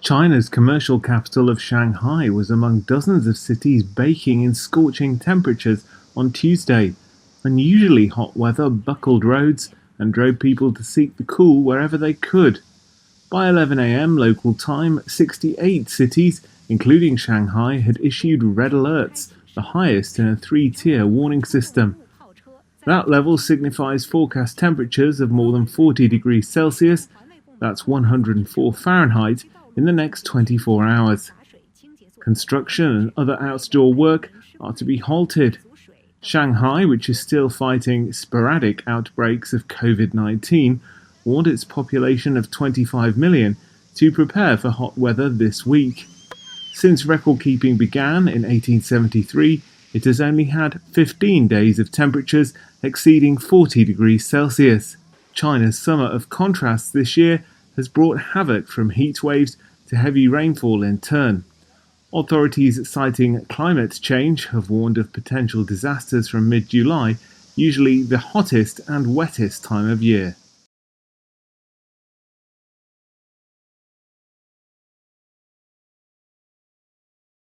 China's commercial capital of Shanghai was among dozens of cities baking in scorching temperatures on Tuesday. Unusually hot weather buckled roads and drove people to seek the cool wherever they could. By 11 a.m. local time, 68 cities, including Shanghai, had issued red alerts, the highest in a three-tier warning system. That level signifies forecast temperatures of more than 40 degrees Celsius, that's 104 Fahrenheit, in the next 24 hours. Construction and other outdoor work are to be halted. Shanghai, which is still fighting sporadic outbreaks of COVID-19, warned its population of 25 million to prepare for hot weather this week. Since record-keeping began in 1873, it has only had 15 days of temperatures exceeding 40 degrees Celsius. China's summer of contrasts this year has brought havoc from heatwaves to heavy rainfall in turn. Authorities citing climate change have warned of potential disasters from mid-July, usually the hottest and wettest time of year.